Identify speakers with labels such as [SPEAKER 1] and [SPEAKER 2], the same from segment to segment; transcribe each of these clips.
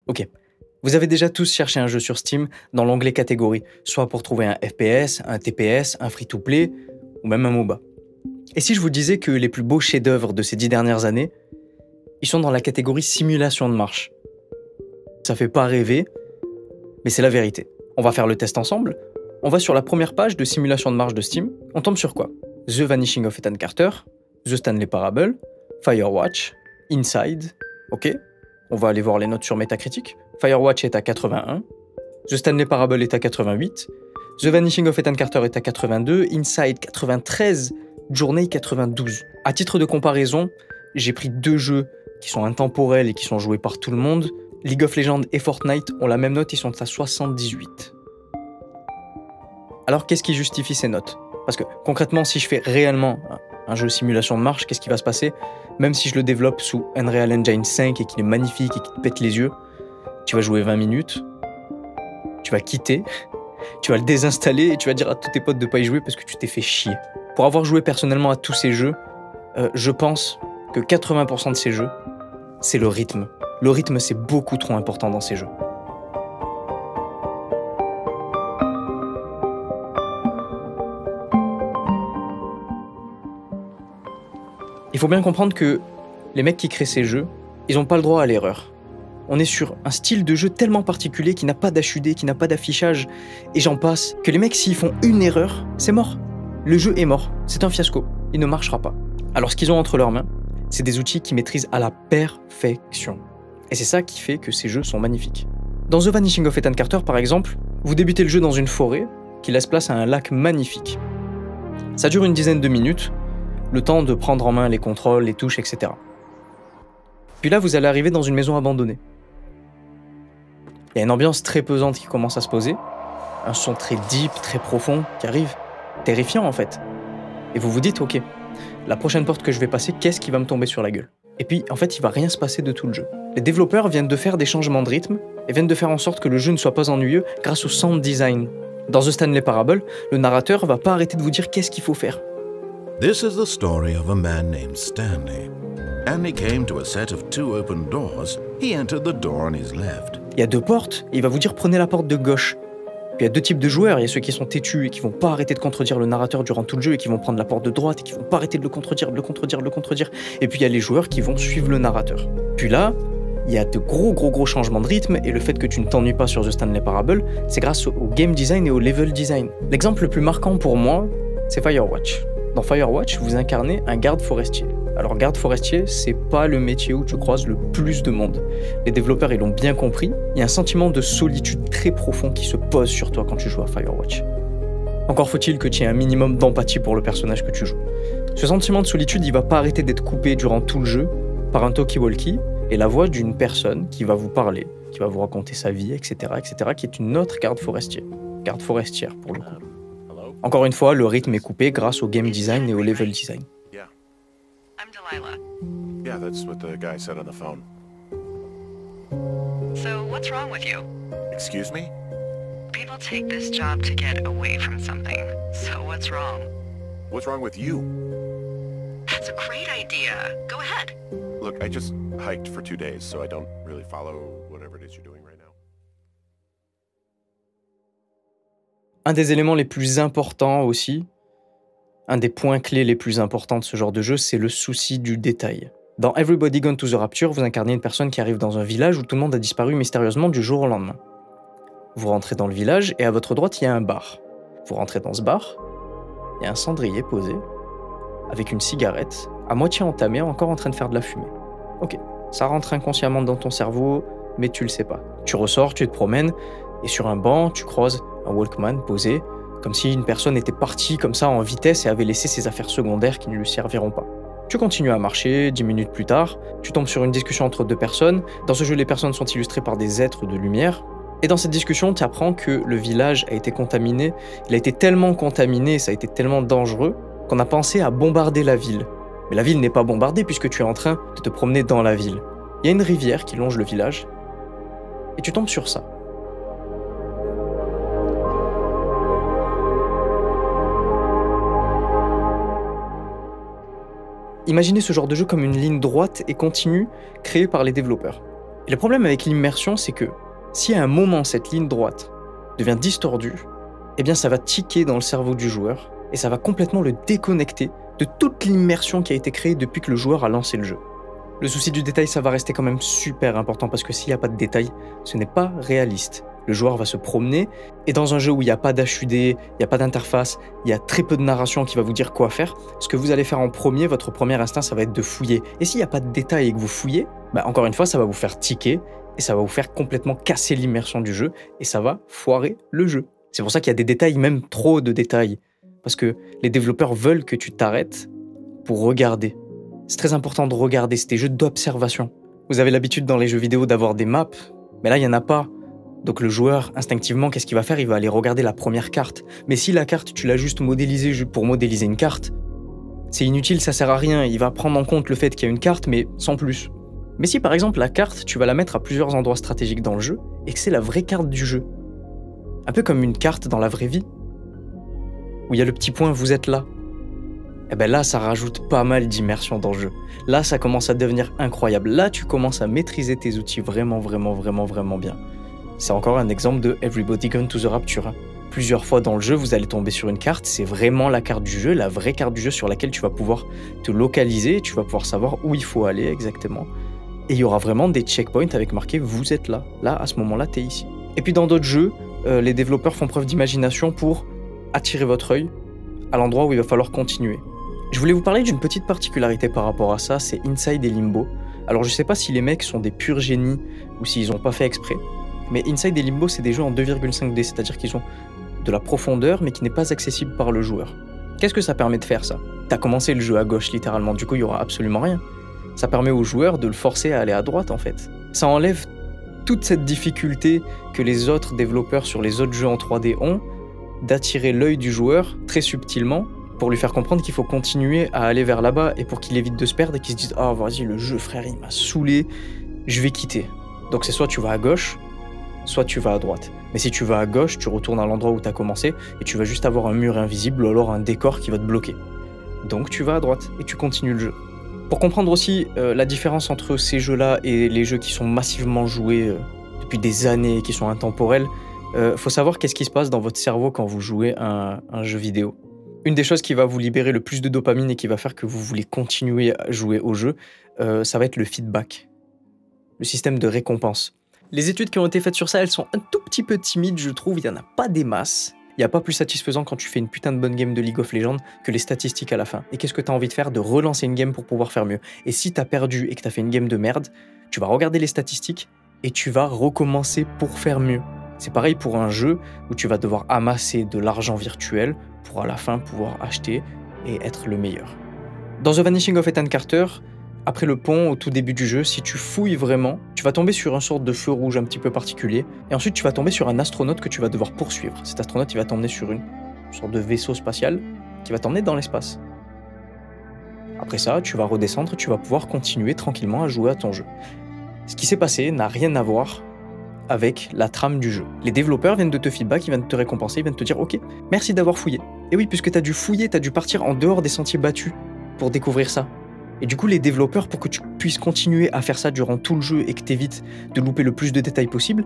[SPEAKER 1] Ok. Vous avez déjà tous cherché un jeu sur Steam dans l'onglet catégorie, soit pour trouver un FPS, un TPS, un free-to-play, ou même un MOBA. Et si je vous disais que les plus beaux chefs-d'œuvre de ces 10 dernières années, ils sont dans la catégorie simulation de marche? Ça fait pas rêver, mais c'est la vérité. On va faire le test ensemble. On va sur la première page de simulation de marche de Steam. On tombe sur quoi? The Vanishing of Ethan Carter, The Stanley Parable, Firewatch, Inside. Ok. On va aller voir les notes sur Metacritic. Firewatch est à 81, The Stanley Parable est à 88, The Vanishing of Ethan Carter est à 82, Inside 93, Journey 92. À titre de comparaison, j'ai pris deux jeux qui sont intemporels et qui sont joués par tout le monde. League of Legends et Fortnite ont la même note, ils sont à 78. Alors qu'est-ce qui justifie ces notes? Parce que concrètement, si je fais réellement un jeu simulation de marche, qu'est-ce qui va se passer? Même si je le développe sous Unreal Engine 5 et qu'il est magnifique et qu'il te pète les yeux, tu vas jouer 20 minutes, tu vas quitter, tu vas le désinstaller et tu vas dire à tous tes potes de pas y jouer parce que tu t'es fait chier. Pour avoir joué personnellement à tous ces jeux, je pense que 80% de ces jeux, c'est le rythme. Le rythme, c'est beaucoup trop important dans ces jeux. Il faut bien comprendre que les mecs qui créent ces jeux, ils n'ont pas le droit à l'erreur. On est sur un style de jeu tellement particulier qui n'a pas d'HUD, qui n'a pas d'affichage, et j'en passe, que les mecs s'ils font une erreur, c'est mort. Le jeu est mort, c'est un fiasco, il ne marchera pas. Alors ce qu'ils ont entre leurs mains, c'est des outils qui maîtrisent à la perfection. Et c'est ça qui fait que ces jeux sont magnifiques. Dans The Vanishing of Ethan Carter par exemple, vous débutez le jeu dans une forêt qui laisse place à un lac magnifique. Ça dure une dizaine de minutes, le temps de prendre en main les contrôles, les touches, etc. Puis là, vous allez arriver dans une maison abandonnée. Il y a une ambiance très pesante qui commence à se poser, un son très deep, très profond qui arrive, terrifiant en fait. Et vous vous dites, ok, la prochaine porte que je vais passer, qu'est-ce qui va me tomber sur la gueule? Et puis, en fait, il va rien se passer de tout le jeu. Les développeurs viennent de faire des changements de rythme et viennent de faire en sorte que le jeu ne soit pas ennuyeux grâce au sound design. Dans The Stanley Parable, le narrateur va pas arrêter de vous dire qu'est-ce qu'il faut faire.
[SPEAKER 2] This is the story of a man named Stanley. And he came to a set of two open doors. He entered the door on his left.
[SPEAKER 1] Il y a deux portes et il va vous dire prenez la porte de gauche. Puis il y a deux types de joueurs, il y a ceux qui sont têtus et qui vont pas arrêter de contredire le narrateur durant tout le jeu et qui vont prendre la porte de droite et qui vont pas arrêter de le contredire. Et puis il y a les joueurs qui vont suivre le narrateur. Puis là, il y a de gros changements de rythme et le fait que tu ne t'ennuies pas sur The Stanley Parable, c'est grâce au game design et au level design. L'exemple le plus marquant pour moi, c'est Firewatch. Dans Firewatch, vous incarnez un garde forestier. Alors garde forestier, c'est pas le métier où tu croises le plus de monde. Les développeurs, ils l'ont bien compris, il y a un sentiment de solitude très profond qui se pose sur toi quand tu joues à Firewatch. Encore faut-il que tu aies un minimum d'empathie pour le personnage que tu joues. Ce sentiment de solitude, il va pas arrêter d'être coupé durant tout le jeu par un talkie-walkie et la voix d'une personne qui va vous parler, qui va vous raconter sa vie, etc., qui est une autre garde forestière pour le coup. Encore une fois, le rythme est coupé grâce au game design et au level design.
[SPEAKER 3] I'm Delilah.
[SPEAKER 4] Yeah, that's what the guy said on the phone.
[SPEAKER 3] So what's wrong with you?
[SPEAKER 4] Excuse me?
[SPEAKER 3] People take this job to get away from something. So what's wrong?
[SPEAKER 4] What's wrong with you?
[SPEAKER 3] That's a great idea. Go ahead.
[SPEAKER 4] Look, I just hiked for 2 days, so I don't really follow whatever it is you're doing right now.
[SPEAKER 1] Un des éléments les plus importants aussi, un des points clés les plus importants de ce genre de jeu, c'est le souci du détail. Dans Everybody Gone to the Rapture, vous incarnez une personne qui arrive dans un village où tout le monde a disparu mystérieusement du jour au lendemain. Vous rentrez dans le village et à votre droite, il y a un bar. Vous rentrez dans ce bar, il y a un cendrier posé, avec une cigarette, à moitié entamée, encore en train de faire de la fumée. Ok, ça rentre inconsciemment dans ton cerveau, mais tu le sais pas. Tu ressors, tu te promènes, et sur un banc, tu croises un Walkman posé, comme si une personne était partie comme ça en vitesse et avait laissé ses affaires secondaires qui ne lui serviront pas. Tu continues à marcher, 10 minutes plus tard, tu tombes sur une discussion entre deux personnes. Dans ce jeu, les personnes sont illustrées par des êtres de lumière. Et dans cette discussion, tu apprends que le village a été contaminé. Il a été tellement contaminé, ça a été tellement dangereux, qu'on a pensé à bombarder la ville. Mais la ville n'est pas bombardée puisque tu es en train de te promener dans la ville. Il y a une rivière qui longe le village, et tu tombes sur ça. Imaginez ce genre de jeu comme une ligne droite et continue créée par les développeurs. Et le problème avec l'immersion, c'est que si à un moment cette ligne droite devient distordue, eh bien ça va tiquer dans le cerveau du joueur et ça va complètement le déconnecter de toute l'immersion qui a été créée depuis que le joueur a lancé le jeu. Le souci du détail, ça va rester quand même super important parce que s'il n'y a pas de détail, ce n'est pas réaliste. Le joueur va se promener et dans un jeu où il n'y a pas d'HUD, il n'y a pas d'interface, il y a très peu de narration qui va vous dire quoi faire, ce que vous allez faire en premier, votre premier instinct, ça va être de fouiller. Et s'il n'y a pas de détail et que vous fouillez, encore une fois, ça va vous faire tiquer et ça va vous faire complètement casser l'immersion du jeu et ça va foirer le jeu. C'est pour ça qu'il y a des détails, même trop de détails, parce que les développeurs veulent que tu t'arrêtes pour regarder. C'est très important de regarder, c'est des jeux d'observation. Vous avez l'habitude dans les jeux vidéo d'avoir des maps, mais là il n'y en a pas. Donc le joueur, instinctivement, qu'est-ce qu'il va faire? Il va aller regarder la première carte. Mais si la carte, tu l'as juste modélisée pour modéliser une carte, c'est inutile, ça sert à rien. Il va prendre en compte le fait qu'il y a une carte, mais sans plus. Mais si par exemple la carte, tu vas la mettre à plusieurs endroits stratégiques dans le jeu, et que c'est la vraie carte du jeu, un peu comme une carte dans la vraie vie, où il y a le petit point « vous êtes là », et bien là, ça rajoute pas mal d'immersion dans le jeu. Là, ça commence à devenir incroyable. Là, tu commences à maîtriser tes outils vraiment bien. C'est encore un exemple de Everybody Gone to the Rapture. Plusieurs fois dans le jeu, vous allez tomber sur une carte, c'est vraiment la carte du jeu, la vraie carte du jeu sur laquelle tu vas pouvoir te localiser, tu vas pouvoir savoir où il faut aller exactement. Et il y aura vraiment des checkpoints avec marqué « vous êtes là ». Là, à ce moment-là, t'es ici. Et puis dans d'autres jeux, les développeurs font preuve d'imagination pour attirer votre œil à l'endroit où il va falloir continuer. Je voulais vous parler d'une petite particularité par rapport à ça, c'est Inside et Limbo. Alors je sais pas si les mecs sont des purs génies ou s'ils ont pas fait exprès, mais Inside et Limbo c'est des jeux en 2,5D, c'est-à-dire qu'ils ont de la profondeur mais qui n'est pas accessible par le joueur. Qu'est-ce que ça permet de faire ça? T'as commencé le jeu à gauche littéralement, du coup il y aura absolument rien. Ça permet au joueur de le forcer à aller à droite en fait. Ça enlève toute cette difficulté que les autres développeurs sur les autres jeux en 3D ont, d'attirer l'œil du joueur très subtilement, pour lui faire comprendre qu'il faut continuer à aller vers là-bas et pour qu'il évite de se perdre et qu'il se dise « Ah, vas-y, le jeu, frère, il m'a saoulé, je vais quitter. » Donc c'est soit tu vas à gauche, soit tu vas à droite. Mais si tu vas à gauche, tu retournes à l'endroit où tu as commencé et tu vas juste avoir un mur invisible ou alors un décor qui va te bloquer. Donc tu vas à droite et tu continues le jeu. Pour comprendre aussi la différence entre ces jeux-là et les jeux qui sont massivement joués depuis des années et qui sont intemporels, faut savoir qu'est-ce qui se passe dans votre cerveau quand vous jouez un jeu vidéo. Une des choses qui va vous libérer le plus de dopamine et qui va faire que vous voulez continuer à jouer au jeu, ça va être le feedback, le système de récompense. Les études qui ont été faites sur ça, elles sont un tout petit peu timides, je trouve, il n'y en a pas des masses. Il n'y a pas plus satisfaisant quand tu fais une putain de bonne game de League of Legends que les statistiques à la fin. Et qu'est-ce que tu as envie de faire? De relancer une game pour pouvoir faire mieux. Et si tu as perdu et que tu as fait une game de merde, tu vas regarder les statistiques et tu vas recommencer pour faire mieux. C'est pareil pour un jeu où tu vas devoir amasser de l'argent virtuel pour à la fin pouvoir acheter et être le meilleur. Dans The Vanishing of Ethan Carter, après le pont, au tout début du jeu, si tu fouilles vraiment, tu vas tomber sur une sorte de feu rouge un petit peu particulier, et ensuite tu vas tomber sur un astronaute que tu vas devoir poursuivre. Cet astronaute, il va t'emmener sur une sorte de vaisseau spatial qui va t'emmener dans l'espace. Après ça, tu vas redescendre, tu vas pouvoir continuer tranquillement à jouer à ton jeu. Ce qui s'est passé n'a rien à voir avec la trame du jeu. Les développeurs viennent de te feedback, ils viennent de te récompenser, ils viennent de te dire « Ok, merci d'avoir fouillé ». Et oui, puisque tu as dû fouiller, tu as dû partir en dehors des sentiers battus pour découvrir ça. Et du coup, les développeurs, pour que tu puisses continuer à faire ça durant tout le jeu et que tu évites de louper le plus de détails possible,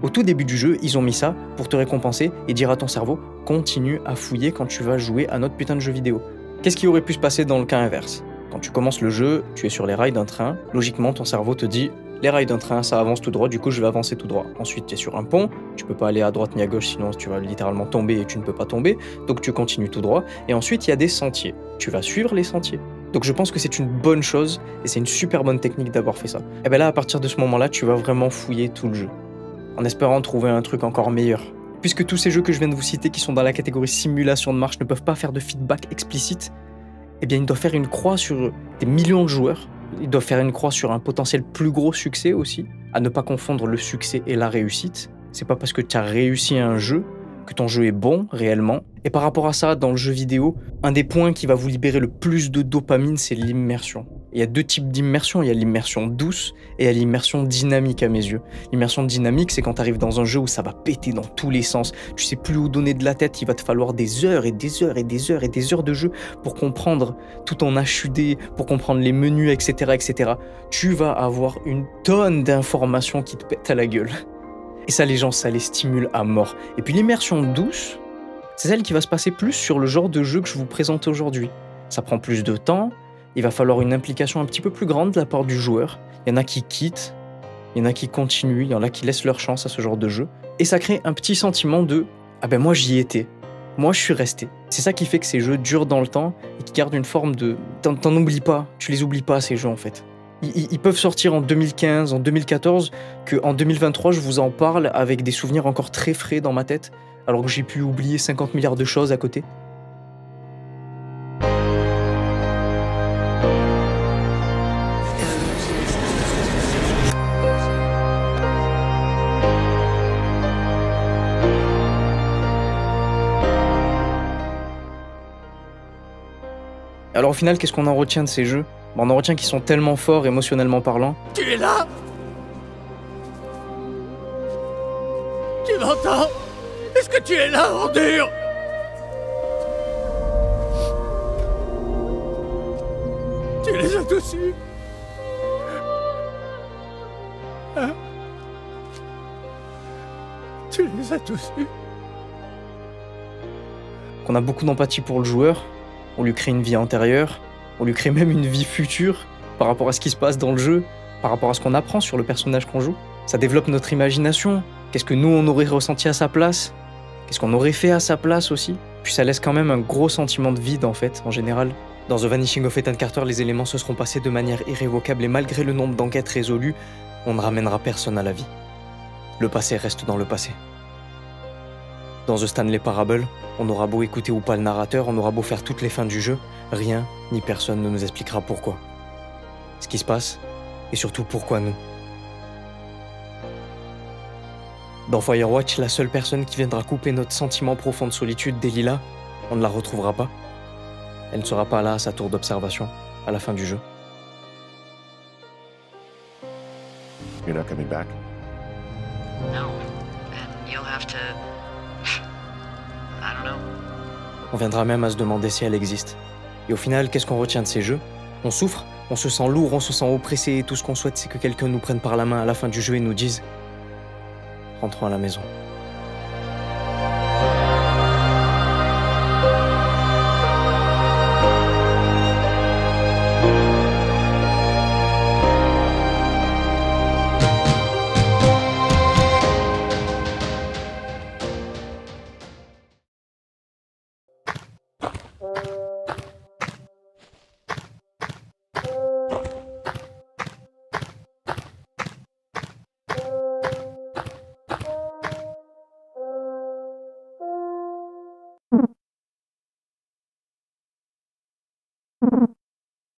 [SPEAKER 1] au tout début du jeu, ils ont mis ça pour te récompenser et dire à ton cerveau « Continue à fouiller quand tu vas jouer à notre putain de jeu vidéo ». Qu'est-ce qui aurait pu se passer dans le cas inverse? Quand tu commences le jeu, tu es sur les rails d'un train, logiquement ton cerveau te dit « Les rails d'un train, ça avance tout droit, du coup je vais avancer tout droit. » Ensuite, tu es sur un pont, tu peux pas aller à droite ni à gauche, sinon tu vas littéralement tomber et tu ne peux pas tomber, donc tu continues tout droit. Et ensuite, il y a des sentiers. Tu vas suivre les sentiers. Donc je pense que c'est une bonne chose et c'est une super bonne technique d'avoir fait ça. Et bien là, à partir de ce moment-là, tu vas vraiment fouiller tout le jeu, en espérant trouver un truc encore meilleur. Puisque tous ces jeux que je viens de vous citer, qui sont dans la catégorie simulation de marche, ne peuvent pas faire de feedback explicite, eh bien ils doivent faire une croix sur des millions de joueurs. Ils doivent faire une croix sur un potentiel plus gros succès aussi, à ne pas confondre le succès et la réussite. C'est pas parce que tu as réussi un jeu que ton jeu est bon réellement. Et par rapport à ça, dans le jeu vidéo, un des points qui va vous libérer le plus de dopamine, c'est l'immersion. Il y a deux types d'immersion, il y a l'immersion douce et il y a l'immersion dynamique à mes yeux. L'immersion dynamique, c'est quand tu arrives dans un jeu où ça va péter dans tous les sens, tu sais plus où donner de la tête, il va te falloir des heures et des heures et des heures et des heures de jeu pour comprendre tout en HUD, pour comprendre les menus, etc., etc. Tu vas avoir une tonne d'informations qui te pètent à la gueule. Et ça, les gens, ça les stimule à mort. Et puis l'immersion douce, c'est celle qui va se passer plus sur le genre de jeu que je vous présente aujourd'hui. Ça prend plus de temps, il va falloir une implication un petit peu plus grande de la part du joueur. Il y en a qui quittent, il y en a qui continuent, il y en a qui laissent leur chance à ce genre de jeu. Et ça crée un petit sentiment de « Ah ben moi j'y étais, moi je suis resté ». C'est ça qui fait que ces jeux durent dans le temps et qui gardent une forme de... T'en oublies pas, tu les oublies pas ces jeux en fait. Ils peuvent sortir en 2015, en 2014, qu'en 2023 je vous en parle avec des souvenirs encore très frais dans ma tête, alors que j'ai pu oublier 50 milliards de choses à côté. Alors au final, qu'est-ce qu'on en retient de ces jeux ? On en retient qu'ils sont tellement forts émotionnellement parlant.
[SPEAKER 5] Tu es là? Tu m'entends? Est-ce que tu es là, ordure? Tu les as tous eus? Hein? Tu les as tous eus?
[SPEAKER 1] Qu'on a beaucoup d'empathie pour le joueur, on lui crée une vie antérieure, on lui crée même une vie future par rapport à ce qui se passe dans le jeu, par rapport à ce qu'on apprend sur le personnage qu'on joue. Ça développe notre imagination. Qu'est-ce que nous, on aurait ressenti à sa place? Qu'est-ce qu'on aurait fait à sa place aussi? Puis ça laisse quand même un gros sentiment de vide en fait, en général. Dans The Vanishing of Ethan Carter, les éléments se seront passés de manière irrévocable et malgré le nombre d'enquêtes résolues, on ne ramènera personne à la vie. Le passé reste dans le passé. Dans The Stanley Parable, on aura beau écouter ou pas le narrateur, on aura beau faire toutes les fins du jeu, rien ni personne ne nous expliquera pourquoi. Ce qui se passe, et surtout pourquoi nous. Dans Firewatch, la seule personne qui viendra couper notre sentiment profond de solitude, Delilah, on ne la retrouvera pas. Elle ne sera pas là à sa tour d'observation, à la fin du jeu.
[SPEAKER 4] You're not coming back?
[SPEAKER 3] No. And you'll have to... I don't know.
[SPEAKER 1] On viendra même à se demander si elle existe. Et au final, qu'est-ce qu'on retient de ces jeux? On souffre, on se sent lourd, on se sent oppressé, et tout ce qu'on souhaite, c'est que quelqu'un nous prenne par la main à la fin du jeu et nous dise « Rentrons à la maison ».